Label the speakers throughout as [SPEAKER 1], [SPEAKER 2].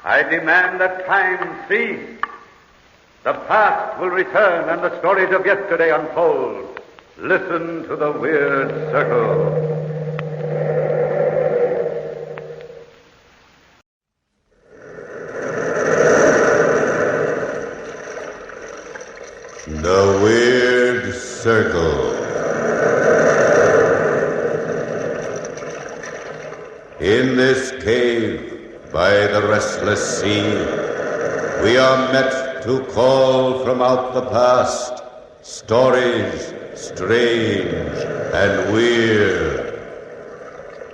[SPEAKER 1] I demand that time cease. The past will return and the stories of yesterday unfold. Listen to the Weird Circle.
[SPEAKER 2] The Weird Circle. In this cave by the restless sea, we are met to call from out the past stories strange and weird.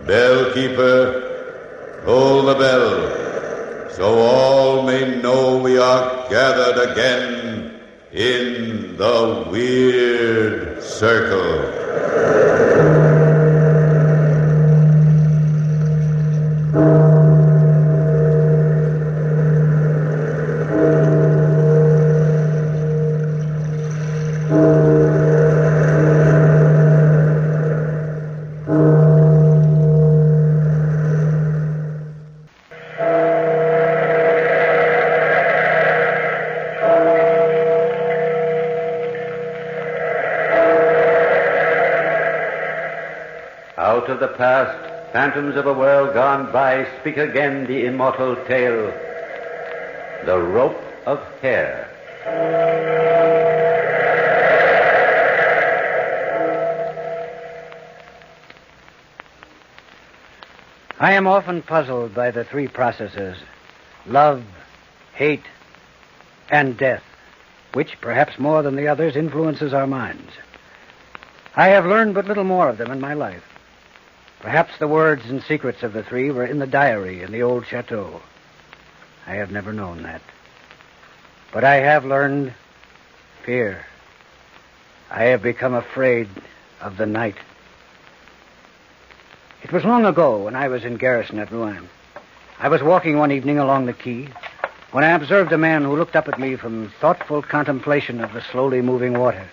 [SPEAKER 2] Bellkeeper, toll the bell, so all may know we are gathered again in the Weird Circle.
[SPEAKER 1] Out of the past, phantoms of a world gone by, speak again the immortal tale, the rope of hair.
[SPEAKER 3] I am often puzzled by the three processes, love, hate, and death, which, perhaps more than the others, influences our minds. I have learned but little more of them in my life. Perhaps the words and secrets of the three were in the diary in the old chateau. I have never known that. But I have learned fear. I have become afraid of the night. It was long ago when I was in garrison at Rouen. I was walking one evening along the quay when I observed a man who looked up at me from thoughtful contemplation of the slowly moving water.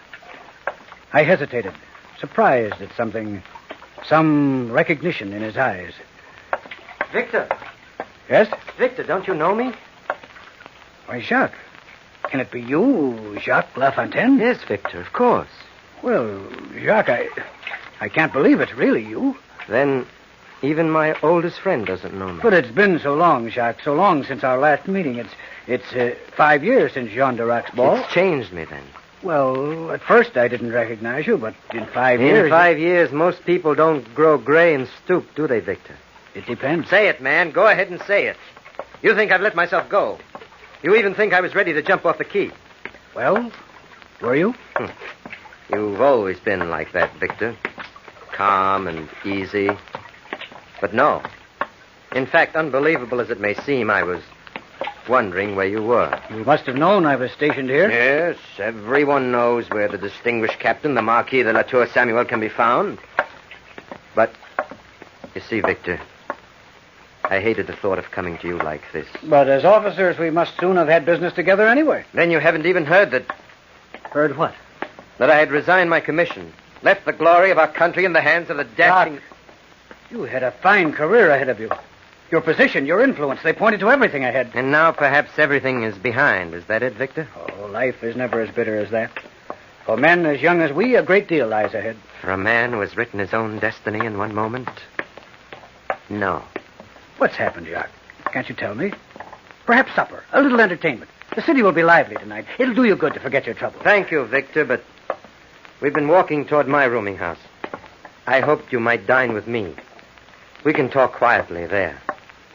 [SPEAKER 3] I hesitated, surprised at some recognition in his eyes.
[SPEAKER 4] Victor.
[SPEAKER 3] Yes?
[SPEAKER 4] Victor, don't you know me?
[SPEAKER 3] Why, Jacques. Can it be you, Jacques Lafontaine?
[SPEAKER 4] Yes, Victor, of course.
[SPEAKER 3] Well, Jacques, I can't believe it's really you.
[SPEAKER 4] Then even my oldest friend doesn't know me.
[SPEAKER 3] But it's been so long, Jacques, so long since our last meeting. It's 5 years since Jean d'Arac's ball.
[SPEAKER 4] It's changed me then.
[SPEAKER 3] Well, at first I didn't recognize you, but in 5 years...
[SPEAKER 4] In 5 years, most people don't grow gray and stoop, do they, Victor?
[SPEAKER 3] It depends.
[SPEAKER 4] Say it, man. Go ahead and say it. You think I've let myself go. You even think I was ready to jump off the quay.
[SPEAKER 3] Well, were you?
[SPEAKER 4] You've always been like that, Victor. Calm and easy. But no. In fact, unbelievable as it may seem, I was wondering where you were.
[SPEAKER 3] You must have known I was stationed here.
[SPEAKER 4] Yes, everyone knows where the distinguished captain, the Marquis de la Tour Samuel, can be found. But, you see, Victor, I hated the thought of coming to you like this.
[SPEAKER 3] But as officers, we must soon have had business together anyway.
[SPEAKER 4] Then you haven't even heard that...
[SPEAKER 3] Heard what?
[SPEAKER 4] That I had resigned my commission. Left the glory of our country in the hands of the dashing...
[SPEAKER 3] Doc, you had a fine career ahead of you. Your position, your influence, they pointed to everything ahead.
[SPEAKER 4] And now perhaps everything is behind. Is that it, Victor?
[SPEAKER 3] Oh, life is never as bitter as that. For men as young as we, a great deal lies ahead.
[SPEAKER 4] For a man who has written his own destiny in one moment? No.
[SPEAKER 3] What's happened, Jacques? Can't you tell me? Perhaps supper, a little entertainment. The city will be lively tonight. It'll do you good to forget your trouble.
[SPEAKER 4] Thank you, Victor, but we've been walking toward my rooming house. I hoped you might dine with me. We can talk quietly there.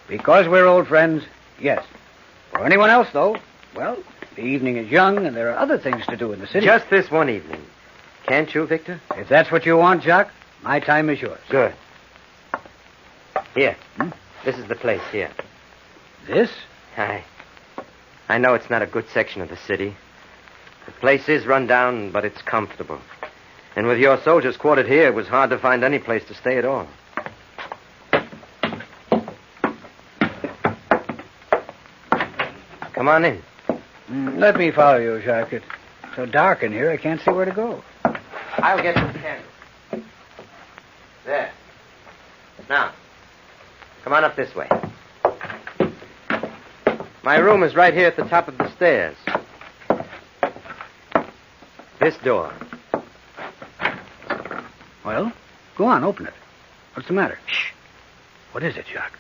[SPEAKER 3] Because we're old friends, yes. For anyone else, though, well, the evening is young and there are other things to do in the city.
[SPEAKER 4] Just this one evening. Can't you, Victor?
[SPEAKER 3] If that's what you want, Jacques, my time is yours.
[SPEAKER 4] Good. Here. This is the place here.
[SPEAKER 3] This?
[SPEAKER 4] I know it's not a good section of the city. The place is run down, but it's comfortable. And with your soldiers quartered here, it was hard to find any place to stay at all. Come on in.
[SPEAKER 3] Let me follow you, Jacques. It's so dark in here, I can't see where to go.
[SPEAKER 4] I'll get some candles. There. Now, come on up this way. My room is right here at the top of the stairs. This door.
[SPEAKER 3] Well, go on, open it. What's the matter? Shh. What is it, Jacques?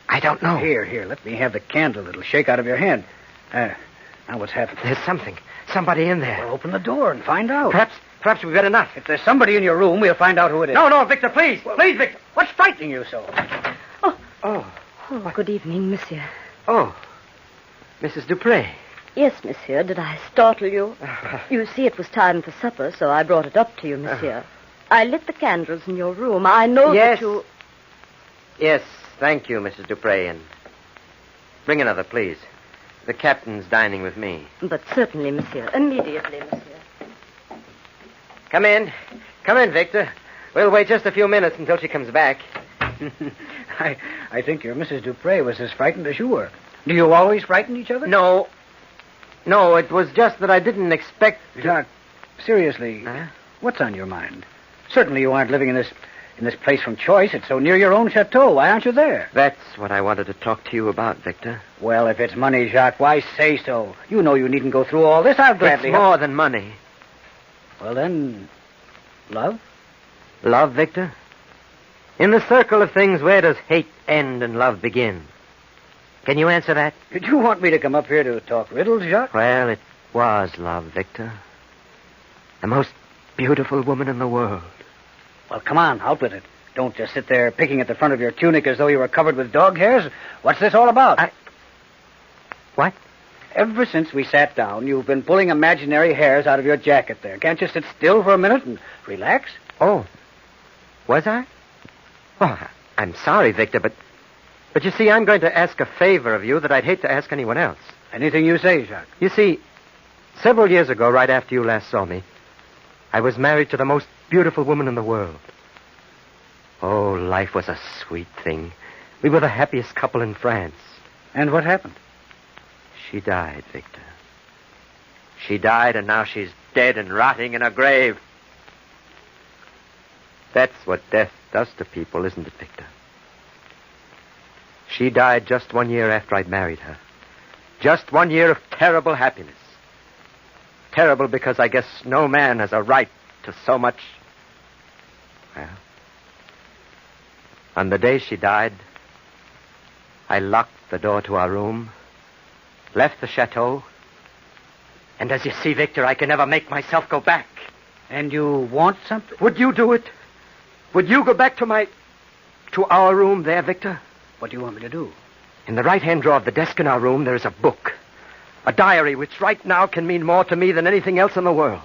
[SPEAKER 4] I don't know.
[SPEAKER 3] Here, let me have the candle. It'll shake out of your hand. Now what's happened?
[SPEAKER 4] There's something. Somebody in there.
[SPEAKER 3] Well, open the door and find out.
[SPEAKER 4] Perhaps we've got enough.
[SPEAKER 3] If there's somebody in your room, we'll find out who it is.
[SPEAKER 4] No, Victor, please. Please, Victor.
[SPEAKER 3] What's frightening you so?
[SPEAKER 5] Oh, good evening, monsieur.
[SPEAKER 4] Oh, Mrs. Dupre.
[SPEAKER 5] Yes, monsieur. Did I startle you? You see, it was time for supper, so I brought it up to you, monsieur. I lit the candles in your room. I know that you...
[SPEAKER 4] Yes, thank you, Mrs. Dupre, and bring another, please. The captain's dining with me.
[SPEAKER 5] But certainly, monsieur. Immediately, monsieur.
[SPEAKER 4] Come in, Victor. We'll wait just a few minutes until she comes back.
[SPEAKER 3] I think your Mrs. Dupre was as frightened as you were. Do you always frighten each other?
[SPEAKER 4] No, it was just that I didn't expect...
[SPEAKER 3] Jacques, seriously, what's on your mind? Certainly you aren't living in this place from choice. It's so near your own chateau. Why aren't you there?
[SPEAKER 4] That's what I wanted to talk to you about, Victor.
[SPEAKER 3] Well, if it's money, Jacques, why say so? You know you needn't go through all this. I'll gladly...
[SPEAKER 4] It's more than money.
[SPEAKER 3] Well, then, love?
[SPEAKER 4] Love, Victor? In the circle of things, where does hate end and love begin? Can you answer that?
[SPEAKER 3] Did you want me to come up here to talk riddles, Jacques?
[SPEAKER 4] Well, it was love, Victor. The most beautiful woman in the world.
[SPEAKER 3] Well, come on, out with it. Don't just sit there picking at the front of your tunic as though you were covered with dog hairs. What's this all about?
[SPEAKER 4] What?
[SPEAKER 3] Ever since we sat down, you've been pulling imaginary hairs out of your jacket there. Can't you sit still for a minute and relax?
[SPEAKER 4] Oh. Was I? Oh, I'm sorry, Victor, but you see, I'm going to ask a favor of you that I'd hate to ask anyone else.
[SPEAKER 3] Anything you say, Jacques.
[SPEAKER 4] You see, several years ago, right after you last saw me, I was married to the most beautiful woman in the world. Oh, life was a sweet thing. We were the happiest couple in France.
[SPEAKER 3] And what happened?
[SPEAKER 4] She died, Victor. She died, and now she's dead and rotting in her grave. That's what death does to people, isn't it, Victor? She died just 1 year after I'd married her. Just 1 year of terrible happiness. Terrible because I guess no man has a right to so much. Well, on the day she died, I locked the door to our room, left the chateau, and as you see, Victor, I can never make myself go back.
[SPEAKER 3] And you want something?
[SPEAKER 4] Would you do it? Would you go back to our room there, Victor?
[SPEAKER 3] What do you want me to do?
[SPEAKER 4] In the right-hand drawer of the desk in our room, there is a book. A diary which right now can mean more to me than anything else in the world.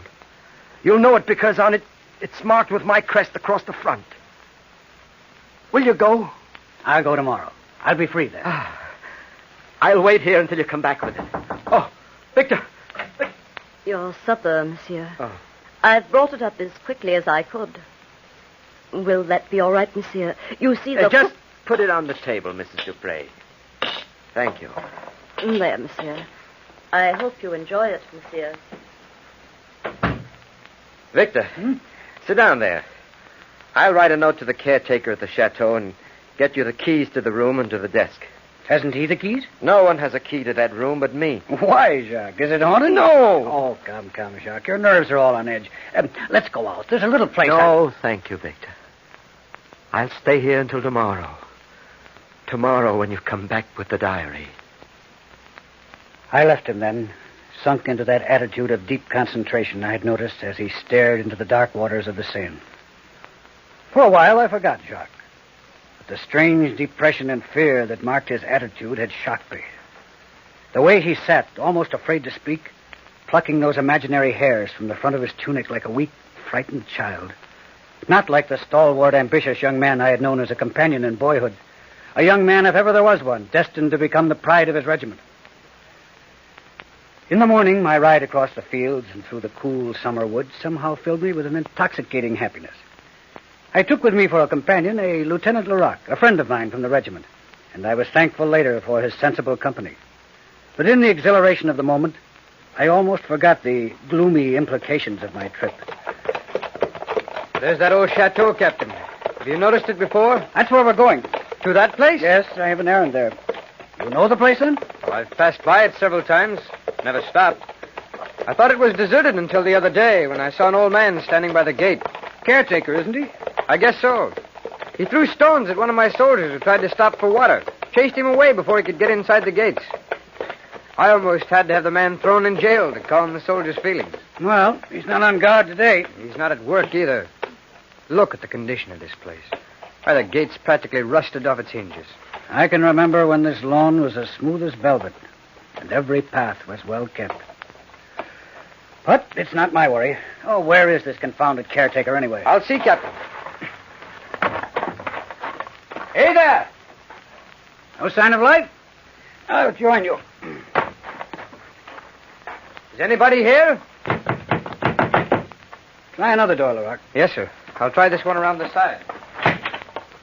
[SPEAKER 4] You'll know it because on it, it's marked with my crest across the front. Will you go?
[SPEAKER 3] I'll go tomorrow. I'll be free then.
[SPEAKER 4] I'll wait here until you come back with it. Oh, Victor.
[SPEAKER 5] Your supper, monsieur.
[SPEAKER 4] Oh.
[SPEAKER 5] I've brought it up as quickly as I could. Will that be all right, monsieur? You see the...
[SPEAKER 4] Just put it on the table, Mrs. Dupre. Thank you.
[SPEAKER 5] There, monsieur. I hope you enjoy it, monsieur.
[SPEAKER 4] Victor, sit down there. I'll write a note to the caretaker at the chateau and get you the keys to the room and to the desk.
[SPEAKER 3] Hasn't he the keys?
[SPEAKER 4] No one has a key to that room but me.
[SPEAKER 3] Why, Jacques? Is it haunted?
[SPEAKER 4] No.
[SPEAKER 3] Oh, come, Jacques. Your nerves are all on edge. Let's go out. There's a little place...
[SPEAKER 4] No, thank you, Victor. I'll stay here until tomorrow. Tomorrow when you come back with the diary.
[SPEAKER 3] I left him then, sunk into that attitude of deep concentration I had noticed as he stared into the dark waters of the Seine. For a while, I forgot Jacques. But the strange depression and fear that marked his attitude had shocked me. The way he sat, almost afraid to speak, plucking those imaginary hairs from the front of his tunic like a weak, frightened child. Not like the stalwart, ambitious young man I had known as a companion in boyhood. A young man, if ever there was one, destined to become the pride of his regiment. In the morning, my ride across the fields and through the cool summer woods somehow filled me with an intoxicating happiness. I took with me for a companion a Lieutenant Leroc, a friend of mine from the regiment, and I was thankful later for his sensible company. But in the exhilaration of the moment, I almost forgot the gloomy implications of my trip.
[SPEAKER 6] There's that old chateau, Captain. Have you noticed it before?
[SPEAKER 3] That's where we're going.
[SPEAKER 6] To that place?
[SPEAKER 3] Yes, I have an errand there. You You know the place, then?
[SPEAKER 6] Well, I've passed by it several times. Never stopped. I thought it was deserted until the other day when I saw an old man standing by the gate.
[SPEAKER 3] Caretaker, isn't he?
[SPEAKER 6] I guess so. He threw stones at one of my soldiers who tried to stop for water. Chased him away before he could get inside the gates. I almost had to have the man thrown in jail to calm the soldier's feelings.
[SPEAKER 3] Well, he's not on guard today.
[SPEAKER 6] He's not at work either. Look at the condition of this place. Why, the gate's practically rusted off its hinges.
[SPEAKER 3] I can remember when this lawn was as smooth as velvet, and every path was well kept. But it's not my worry. Oh, where is this confounded caretaker anyway?
[SPEAKER 6] I'll see, Captain. Hey there!
[SPEAKER 3] No sign of life? I'll join you.
[SPEAKER 6] Is anybody here?
[SPEAKER 3] Try another door, Leroy.
[SPEAKER 6] Yes, sir. I'll try this one around the side.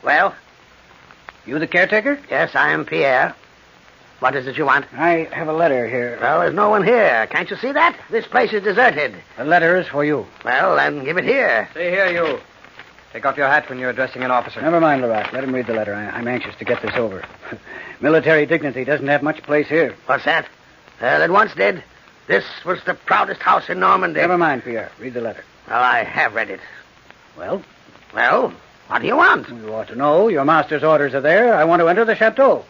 [SPEAKER 7] Well?
[SPEAKER 3] You the caretaker?
[SPEAKER 7] Yes, I am Pierre. What is it you want?
[SPEAKER 3] I have a letter here.
[SPEAKER 7] Well, there's no one here. Can't you see that? This place is deserted.
[SPEAKER 3] The letter is for you.
[SPEAKER 7] Well, then give it here.
[SPEAKER 6] See here, you. Take off your hat when you're addressing an officer.
[SPEAKER 3] Never mind, Leroy. Let him read the letter. I'm anxious to get this over. Military dignity doesn't have much place here.
[SPEAKER 7] What's that? It once did. This was the proudest house in Normandy.
[SPEAKER 3] Never mind, Pierre. Read the letter.
[SPEAKER 7] Well, I have read it.
[SPEAKER 3] Well?
[SPEAKER 7] Well, what do you want?
[SPEAKER 3] You ought to know. Your master's orders are there. I want to enter the chateau.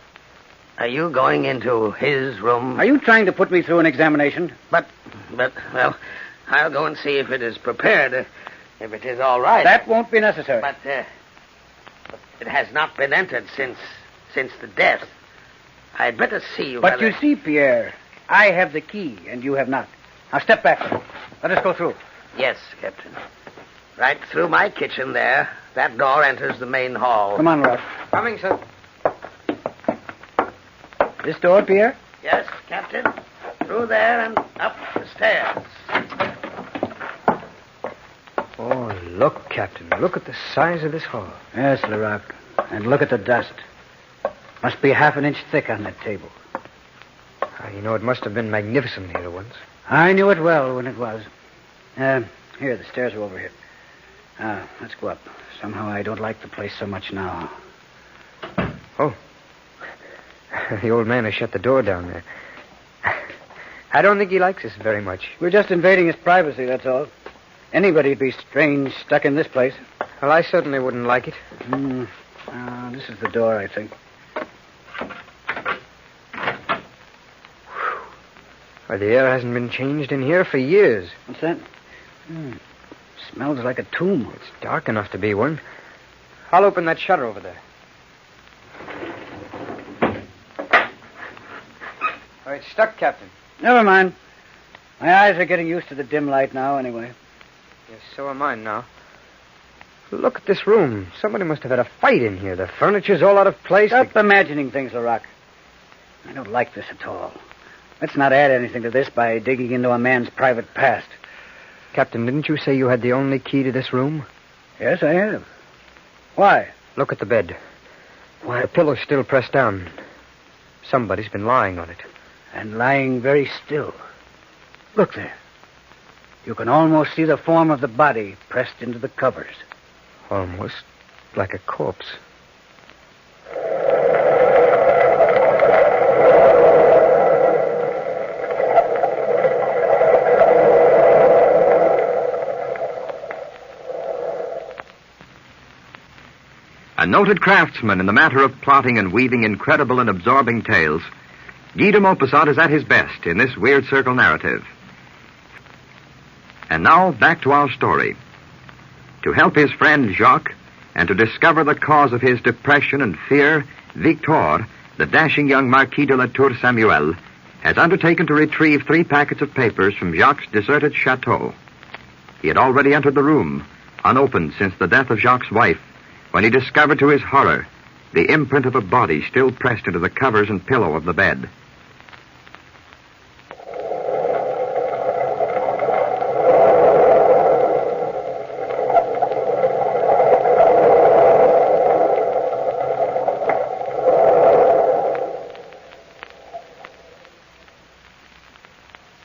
[SPEAKER 7] Are you going into his room?
[SPEAKER 3] Are you trying to put me through an examination?
[SPEAKER 7] But, well, I'll go and see if it is prepared. If it is all right.
[SPEAKER 3] That won't be necessary.
[SPEAKER 7] But it has not been entered since the death. I'd better see you.
[SPEAKER 3] But you see, Pierre, I have the key, and you have not. Now step back. Let us go through.
[SPEAKER 7] Yes, Captain. Right through my kitchen there. That door enters the main hall.
[SPEAKER 3] Come on, Rock.
[SPEAKER 6] Coming, sir.
[SPEAKER 3] This door, Pierre?
[SPEAKER 7] Yes, Captain. Through there and up the stairs.
[SPEAKER 6] Oh, look, Captain. Look at the size of this hall.
[SPEAKER 3] Yes, Leroy. And look at the dust. Must be half an inch thick on that table.
[SPEAKER 6] You know, it must have been magnificent here once.
[SPEAKER 3] I knew it well when it was. Here, the stairs are over here. Let's go up. Somehow I don't like the place so much now.
[SPEAKER 6] Oh. The old man has shut the door down there. I don't think he likes us very much.
[SPEAKER 3] We're just invading his privacy, that's all. Anybody'd be strange stuck in this place.
[SPEAKER 6] Well, I certainly wouldn't like it.
[SPEAKER 3] This is the door, I think.
[SPEAKER 6] Why, the air hasn't been changed in here for years.
[SPEAKER 3] What's that? Smells like a tomb.
[SPEAKER 6] It's dark enough to be one. I'll open that shutter over there. Oh, it's stuck, Captain.
[SPEAKER 3] Never mind. My eyes are getting used to the dim light now, anyway.
[SPEAKER 6] Yes, so am mine now. Look at this room. Somebody must have had a fight in here. The furniture's all out of place.
[SPEAKER 3] Stop imagining things, Leroy. I don't like this at all. Let's not add anything to this by digging into a man's private past.
[SPEAKER 6] Captain, didn't you say you had the only key to this room?
[SPEAKER 3] Yes, I have. Why?
[SPEAKER 6] Look at the bed. Why, the pillow's still pressed down. Somebody's been lying on it.
[SPEAKER 3] And lying very still. Look there. You can almost see the form of the body pressed into the covers.
[SPEAKER 6] Almost like a corpse.
[SPEAKER 8] A noted craftsman in the matter of plotting and weaving incredible and absorbing tales, Guy de Maupassant is at his best in this weird circle narrative. And now, back to our story. To help his friend Jacques, and to discover the cause of his depression and fear, Victor, the dashing young Marquis de la Tour Samuel, has undertaken to retrieve 3 packets of papers from Jacques' deserted chateau. He had already entered the room, unopened since the death of Jacques' wife, when he discovered to his horror the imprint of a body still pressed into the covers and pillow of the bed.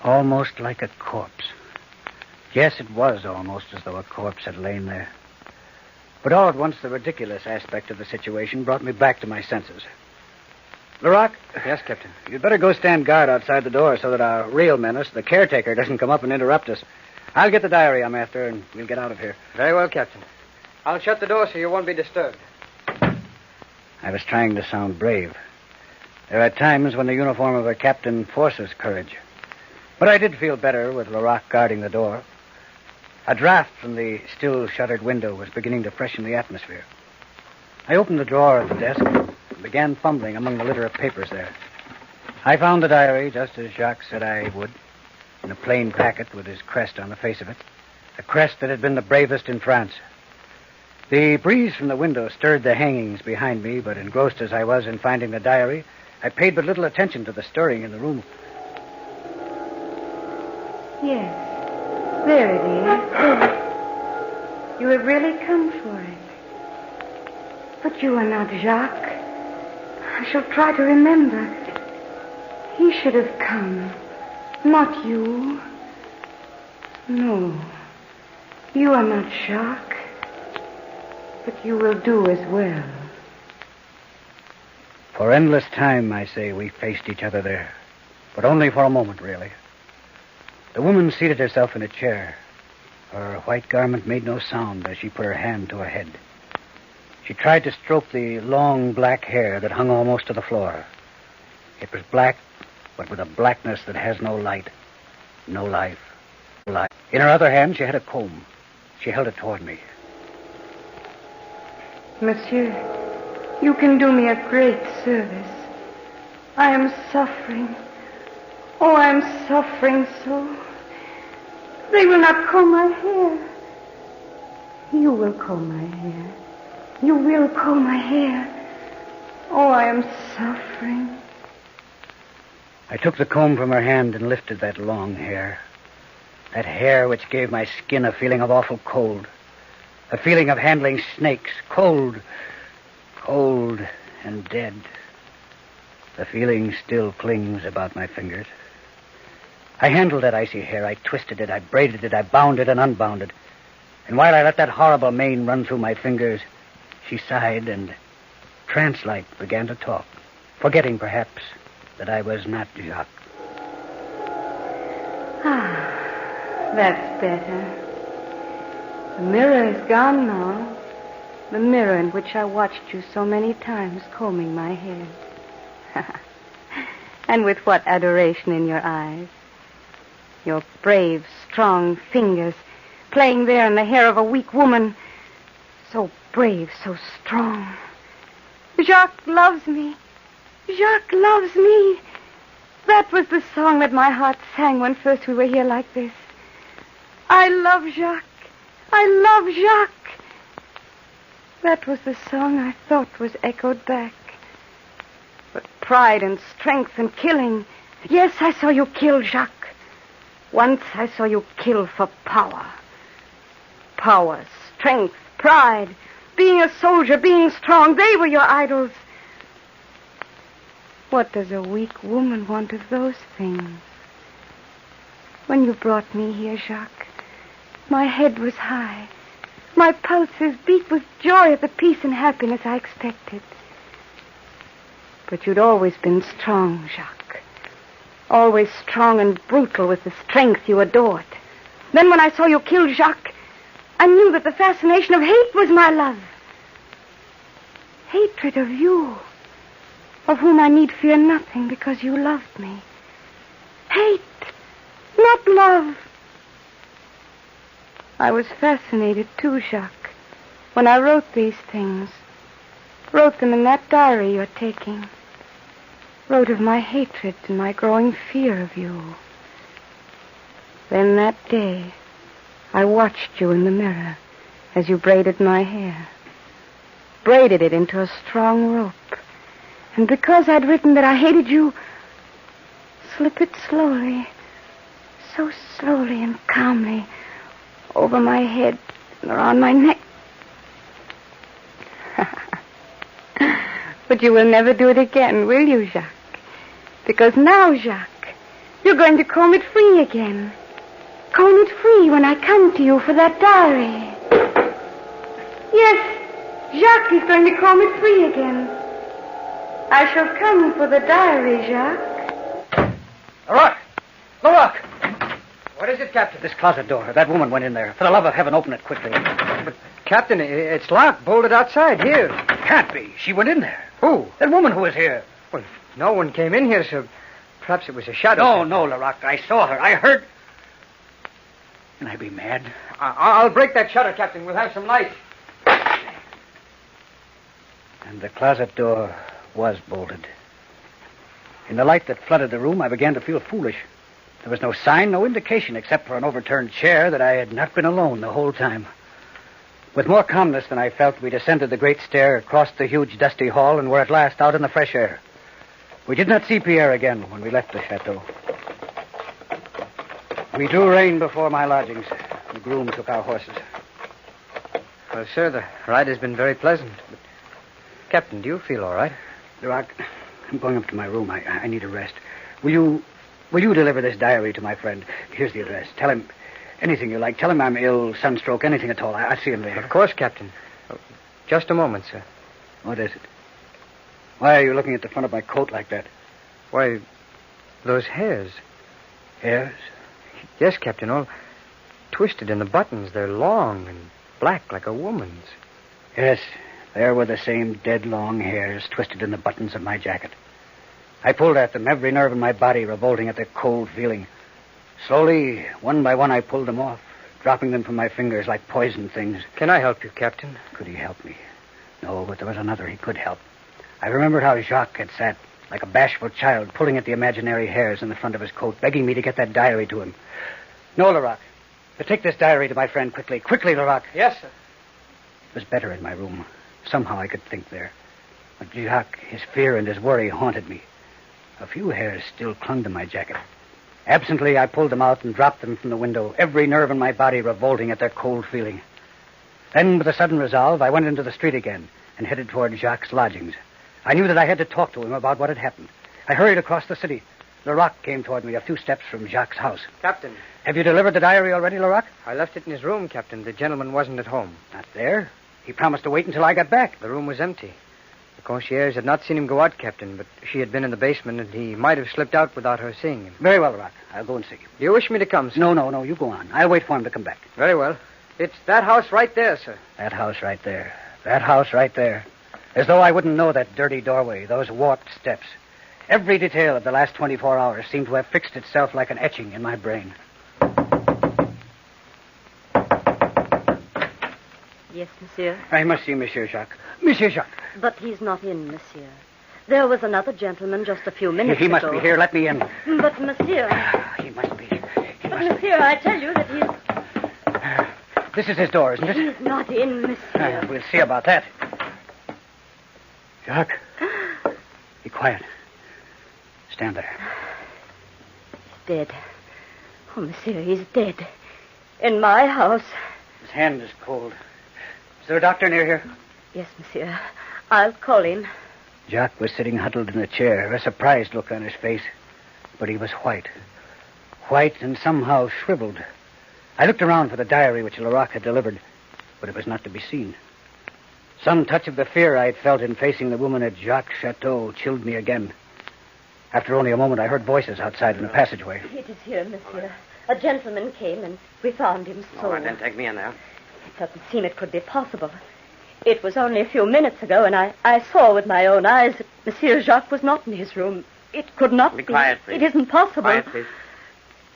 [SPEAKER 3] Almost like a corpse. Yes, it was almost as though a corpse had lain there. But all at once, the ridiculous aspect of the situation brought me back to my senses. Laroque,
[SPEAKER 6] Yes, Captain.
[SPEAKER 3] you'd better go stand guard outside the door so that our real menace, the caretaker, doesn't come up and interrupt us. I'll get the diary I'm after, and we'll get out of here.
[SPEAKER 6] Very well, Captain. I'll shut the door so you won't be disturbed.
[SPEAKER 3] I was trying to sound brave. There are times when the uniform of a captain forces courage. But I did feel better with Laroque guarding the door. A draft from the still-shuttered window was beginning to freshen the atmosphere. I opened the drawer of the desk and began fumbling among the litter of papers there. I found the diary, just as Jacques said I would, in a plain packet with his crest on the face of it, a crest that had been the bravest in France. The breeze from the window stirred the hangings behind me, but engrossed as I was in finding the diary, I paid but little attention to the stirring in the room.
[SPEAKER 9] Yes. There it is. You have really come for it. But you are not Jacques. I shall try to remember. He should have come, not you. No. You are not Jacques. But you will do as well.
[SPEAKER 3] For endless time, I say, we faced each other there. But only for a moment, really. The woman seated herself in a chair. Her white garment made no sound as she put her hand to her head. She tried to stroke the long black hair that hung almost to the floor. It was black, but with a blackness that has no light, no life. In her other hand, she had a comb. She held it toward me.
[SPEAKER 9] Monsieur, you can do me a great service. I am suffering. Oh, I am suffering so. They will not comb my hair. You will comb my hair. You will comb my hair. Oh, I am suffering.
[SPEAKER 3] I took the comb from her hand and lifted that long hair. That hair which gave my skin a feeling of awful cold. A feeling of handling snakes. Cold. Cold and dead. The feeling still clings about my fingers. I handled that icy hair. I twisted it. I braided it. I bound it and unbound it. And while I let that horrible mane run through my fingers, she sighed and, trance-like, began to talk, forgetting, perhaps, that I was not Jacques.
[SPEAKER 9] Ah, that's better. The mirror is gone now. The mirror in which I watched you so many times combing my hair. And with what adoration in your eyes. Your brave, strong fingers playing there in the hair of a weak woman. So brave, so strong. Jacques loves me. Jacques loves me. That was the song that my heart sang when first we were here like this. I love Jacques. I love Jacques. That was the song I thought was echoed back. But pride and strength and killing. Yes, I saw you kill Jacques. Once I saw you kill for power. Power, strength, pride, being a soldier, being strong, they were your idols. What does a weak woman want of those things? When you brought me here, Jacques, my head was high. My pulses beat with joy at the peace and happiness I expected. But you'd always been strong, Jacques. Always strong and brutal with the strength you adored. Then when I saw you kill Jacques, I knew that the fascination of hate was my love. Hatred of you, of whom I need fear nothing because you loved me. Hate, not love. I was fascinated too, Jacques, when I wrote these things. Wrote them in that diary you're taking. Wrote of my hatred and my growing fear of you. Then that day, I watched you in the mirror as you braided my hair. Braided it into a strong rope. And because I'd written that I hated you, slip it slowly, so slowly and calmly, over my head and around my neck. But you will never do it again, will you, Jacques? Because now, Jacques, you're going to comb it free again. Comb it free when I come to you for that diary. Yes, Jacques is going to comb it free again. I shall come for the diary, Jacques.
[SPEAKER 6] Lerock! What is it, Captain?
[SPEAKER 3] This closet door. That woman went in there. For the love of heaven, open it quickly.
[SPEAKER 6] But, Captain, it's locked, bolted outside, here.
[SPEAKER 3] Can't be. She went in there.
[SPEAKER 6] Who?
[SPEAKER 3] That woman who was here.
[SPEAKER 6] Well, no one came in here, so perhaps it was a shadow.
[SPEAKER 3] No, Lerock. I saw her. I heard... Can I be mad?
[SPEAKER 6] I'll break that shutter, Captain. We'll have some light.
[SPEAKER 3] And the closet door was bolted. In the light that flooded the room, I began to feel foolish. There was no sign, no indication, except for an overturned chair, that I had not been alone the whole time. With more calmness than I felt, we descended the great stair, crossed the huge, dusty hall, and were at last out in the fresh air. We did not see Pierre again when we left the chateau. We drew rein before my lodgings. The groom took our horses.
[SPEAKER 6] Well, sir, the ride has been very pleasant. But, Captain, do you feel all right?
[SPEAKER 3] Lerock, I'm going up to my room. I need a rest. Will you deliver this diary to my friend? Here's the address. Tell him anything you like. Tell him I'm ill, sunstroke, anything at all. I'll see him later.
[SPEAKER 6] Of course, Captain. Just a moment, sir.
[SPEAKER 3] What is it? Why are you looking at the front of my coat like that?
[SPEAKER 6] Why, those hairs.
[SPEAKER 3] Hairs?
[SPEAKER 6] Yes, Captain, all twisted in the buttons. They're long and black like a woman's.
[SPEAKER 3] Yes, there were the same dead long hairs twisted in the buttons of my jacket. I pulled at them, every nerve in my body revolting at the cold feeling. Slowly, one by one, I pulled them off, dropping them from my fingers like poisoned things.
[SPEAKER 6] Can I help you, Captain?
[SPEAKER 3] Could he help me? No, but there was another he could help. I remembered how Jacques had sat like a bashful child, pulling at the imaginary hairs in the front of his coat, begging me to get that diary to him. No, Lerock. Take this diary to my friend quickly. Quickly, Lerock.
[SPEAKER 6] Yes, sir.
[SPEAKER 3] It was better in my room. Somehow I could think there. But Jacques, his fear and his worry haunted me. A few hairs still clung to my jacket. Absently, I pulled them out and dropped them from the window, every nerve in my body revolting at their cold feeling. Then, with a sudden resolve, I went into the street again and headed toward Jacques' lodgings. I knew that I had to talk to him about what had happened. I hurried across the city. Lerock came toward me a few steps from Jacques' house.
[SPEAKER 6] Captain.
[SPEAKER 3] Have you delivered the diary already, Lerock?
[SPEAKER 6] I left it in his room, Captain. The gentleman wasn't at home.
[SPEAKER 3] Not there? He promised to wait until I got back.
[SPEAKER 6] The room was empty. The concierge had not seen him go out, Captain, but she had been in the basement, and he might have slipped out without her seeing him.
[SPEAKER 3] Very well, Lerock. I'll go and see him.
[SPEAKER 6] Do you wish me to come, sir?
[SPEAKER 3] No. You go on. I'll wait for him to come back.
[SPEAKER 6] Very well. It's that house right there, sir.
[SPEAKER 3] That house right there. That house right there. As though I wouldn't know that dirty doorway, those warped steps. Every detail of the last 24 hours seemed to have fixed itself like an etching in my brain.
[SPEAKER 5] Yes, monsieur.
[SPEAKER 3] I must see Monsieur Jacques. Monsieur Jacques.
[SPEAKER 5] But he's not in, monsieur. There was another gentleman just a few minutes
[SPEAKER 3] He
[SPEAKER 5] ago.
[SPEAKER 3] must be here. Let me in.
[SPEAKER 5] But, monsieur...
[SPEAKER 3] He must be.
[SPEAKER 5] Monsieur, I tell you that he's...
[SPEAKER 3] This is his door, isn't it?
[SPEAKER 5] He's not in, monsieur.
[SPEAKER 3] We'll see about that. Jacques. Be quiet. Stand there.
[SPEAKER 5] He's dead. Oh, monsieur, he's dead. In my house.
[SPEAKER 3] His hand is cold. Is there a doctor near here?
[SPEAKER 5] Yes, monsieur. I'll call him.
[SPEAKER 3] Jacques was sitting huddled in a chair, a surprised look on his face. But he was white. White and somehow shriveled. I looked around for the diary which Lerock had delivered, but it was not to be seen. Some touch of the fear I had felt in facing the woman at Jacques' chateau chilled me again. After only a moment, I heard voices outside in the passageway.
[SPEAKER 5] It is here, monsieur. A gentleman came, and we found him so...
[SPEAKER 7] All right, then take me in there.
[SPEAKER 5] It doesn't seem it could be possible. It was only a few minutes ago, and I saw with my own eyes that Monsieur Jacques was not in his room. It could not be.
[SPEAKER 7] Be quiet, please.
[SPEAKER 5] It isn't possible.
[SPEAKER 7] Quiet, please.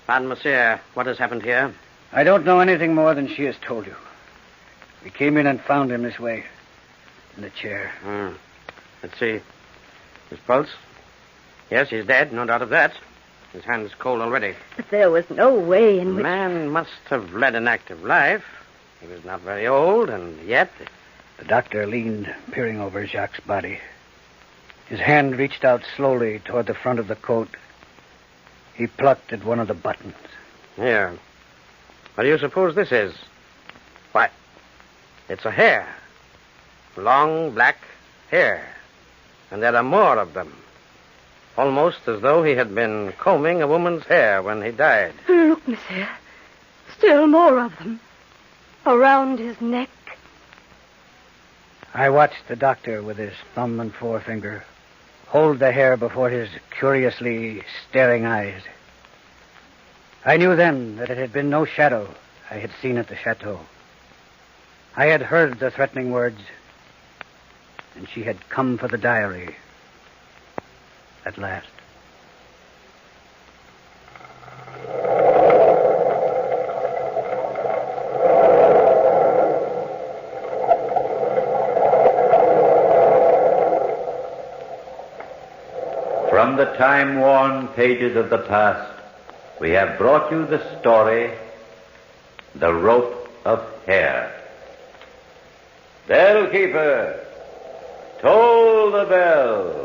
[SPEAKER 7] Pardon, monsieur. What has happened here?
[SPEAKER 3] I don't know anything more than she has told you. We came in and found him this way, in the chair.
[SPEAKER 7] Let's see. His pulse? Yes, he's dead, no doubt of that. His hand is cold already.
[SPEAKER 5] But there was no way in
[SPEAKER 7] The
[SPEAKER 5] which...
[SPEAKER 7] man must have led an active life. He was not very old, and yet...
[SPEAKER 3] The doctor leaned, peering over Jacques' body. His hand reached out slowly toward the front of the coat. He plucked at one of the buttons.
[SPEAKER 7] Here. What do you suppose this is? Why, it's a hair. Long, black hair. And there are more of them. Almost as though he had been combing a woman's hair when he died.
[SPEAKER 5] Look, monsieur. Still more of them. Around his neck.
[SPEAKER 3] I watched the doctor with his thumb and forefinger hold the hair before his curiously staring eyes. I knew then that it had been no shadow I had seen at the chateau. I had heard the threatening words, and she had come for the diary at last.
[SPEAKER 1] From the time-worn pages of the past, we have brought you the story, The Rope of Hair. Bellkeeper, toll the bell.